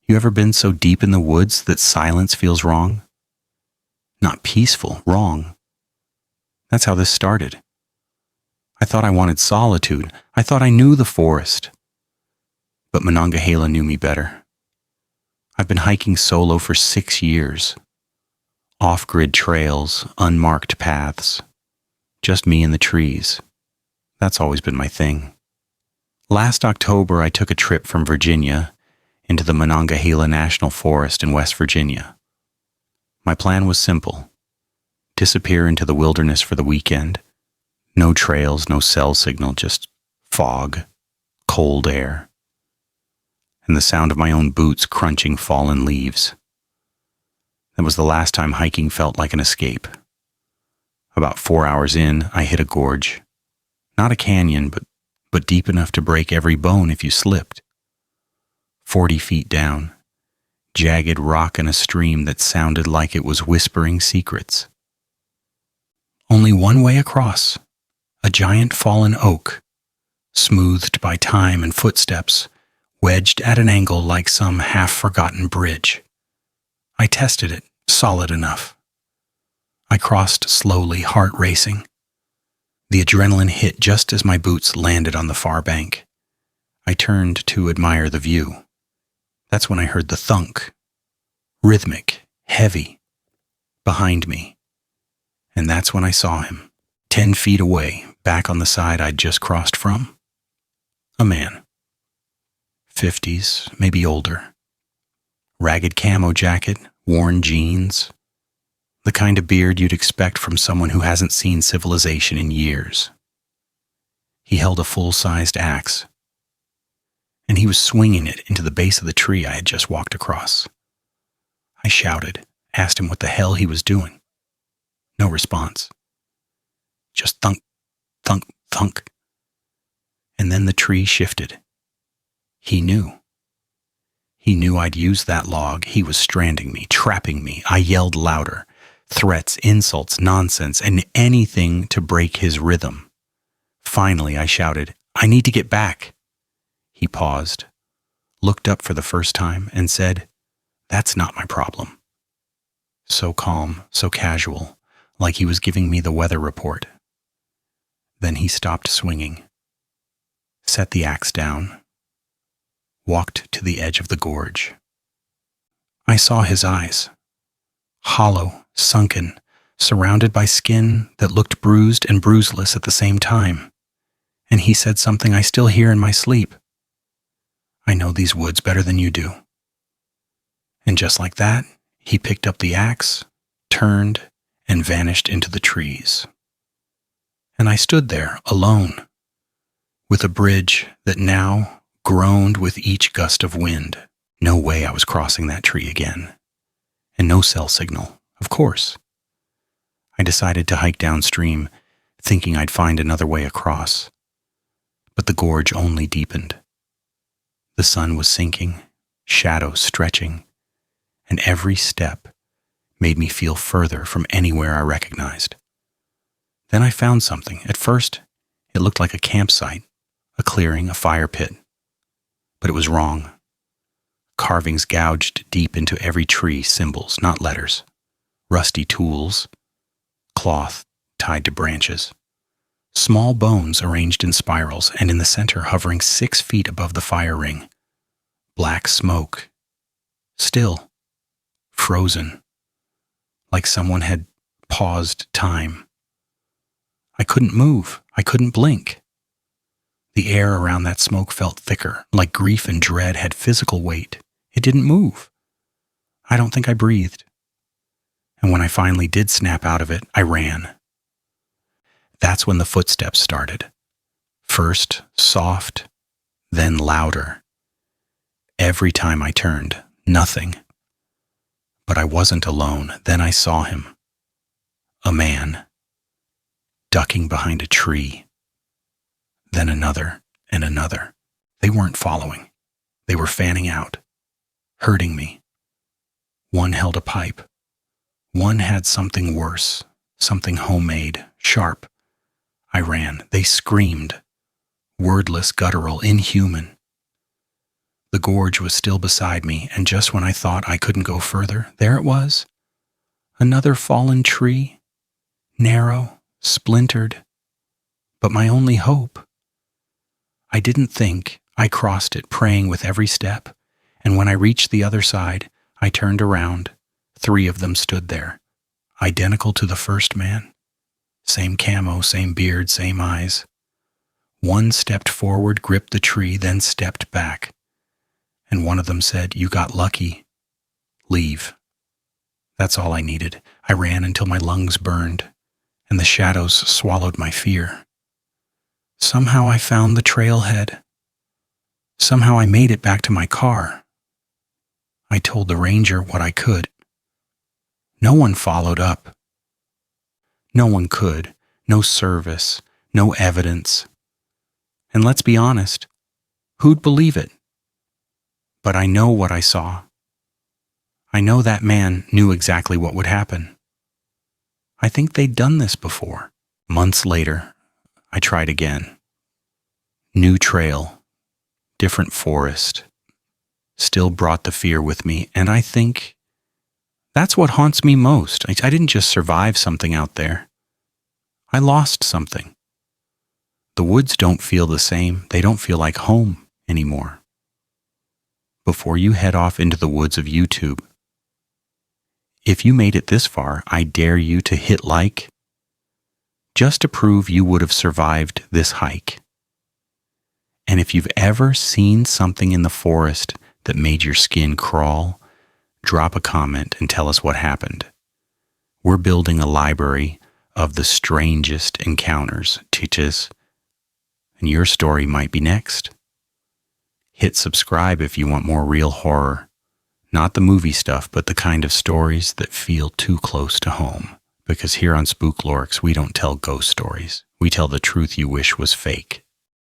You ever been so deep in the woods that silence feels wrong? Not peaceful, wrong. That's how this started. I thought I wanted solitude. I thought I knew the forest. But Monongahela knew me better. I've been hiking solo for 6 years. Off-grid trails, unmarked paths. Just me and the trees. That's always been my thing. Last October, I took a trip from Virginia into the Monongahela National Forest in West Virginia. My plan was simple. Disappear into the wilderness for the weekend. No trails, no cell signal, just fog, cold air, and the sound of my own boots crunching fallen leaves. That was the last time hiking felt like an escape. About 4 hours in, I hit a gorge. Not a canyon, but deep enough to break every bone if you slipped. 40 feet down, jagged rock and a stream that sounded like it was whispering secrets. Only one way across, a giant fallen oak, smoothed by time and footsteps, wedged at an angle like some half-forgotten bridge. I tested it, solid enough. I crossed slowly, heart racing. The adrenaline hit just as my boots landed on the far bank. I turned to admire the view. That's when I heard the thunk, rhythmic, heavy, behind me. And that's when I saw him, 10 feet away, back on the side I'd just crossed from. A man. 50s, maybe older. Ragged camo jacket, worn jeans. The kind of beard you'd expect from someone who hasn't seen civilization in years. He held a full-sized axe, and he was swinging it into the base of the tree I had just walked across. I shouted, asked him what the hell he was doing. No response. Just thunk, thunk, thunk. And then the tree shifted. He knew. He knew I'd used that log. He was stranding me, trapping me. I yelled louder. Threats, insults, nonsense, and anything to break his rhythm. Finally, I shouted, "I need to get back." He paused, looked up for the first time, and said, "That's not my problem." So calm, so casual, like he was giving me the weather report. Then he stopped swinging, set the axe down, walked to the edge of the gorge. I saw his eyes, hollow, sunken, surrounded by skin that looked bruised and bruiseless at the same time. And he said something I still hear in my sleep. "I know these woods better than you do." And just like that, he picked up the axe, turned, and vanished into the trees. And I stood there, alone, with a bridge that now groaned with each gust of wind. No way I was crossing that tree again. And no cell signal, of course. I decided to hike downstream, thinking I'd find another way across. But the gorge only deepened. The sun was sinking, shadows stretching, and every step made me feel further from anywhere I recognized. Then I found something. At first, it looked like a campsite, a clearing, a fire pit. But it was wrong. Carvings gouged deep into every tree, symbols, not letters. Rusty tools, cloth tied to branches. Small bones arranged in spirals, and in the center, hovering 6 feet above the fire ring, black smoke. Still, frozen, like someone had paused time. I couldn't move. I couldn't blink. The air around that smoke felt thicker, like grief and dread had physical weight. It didn't move. I don't think I breathed. And when I finally did snap out of it, I ran. That's when the footsteps started. First soft, then louder. Every time I turned, nothing. But I wasn't alone. Then I saw him. A man, ducking behind a tree. Then another and another. They weren't following. They were fanning out, hurting me. One held a pipe. One had something worse, something homemade, sharp. I ran. They screamed. Wordless, guttural, inhuman. The gorge was still beside me, and just when I thought I couldn't go further, there it was. Another fallen tree, narrow, splintered, but my only hope. I didn't think. I crossed it, praying with every step, and when I reached the other side, I turned around. 3 of them stood there, identical to the first man. Same camo, same beard, same eyes. One stepped forward, gripped the tree, then stepped back. And one of them said, "You got lucky. Leave." That's all I needed. I ran until my lungs burned, and the shadows swallowed my fear. Somehow I found the trailhead. Somehow I made it back to my car. I told the ranger what I could. No one followed up. No one could. No service. No evidence. And let's be honest, who'd believe it? But I know what I saw. I know that man knew exactly what would happen. I think they'd done this before. Months later, I tried again. New trail, different forest, still brought the fear with me, and I think that's what haunts me most. I didn't just survive something out there. I lost something. The woods don't feel the same. They don't feel like home anymore. Before you head off into the woods of YouTube, if you made it this far, I dare you to hit like, just to prove you would have survived this hike. And if you've ever seen something in the forest that made your skin crawl, drop a comment and tell us what happened. We're building a library of the strangest encounters, teaches, and your story might be next. Hit subscribe if you want more real horror. Not the movie stuff, but the kind of stories that feel too close to home. Because here on Spooklorks, we don't tell ghost stories. We tell the truth you wish was fake.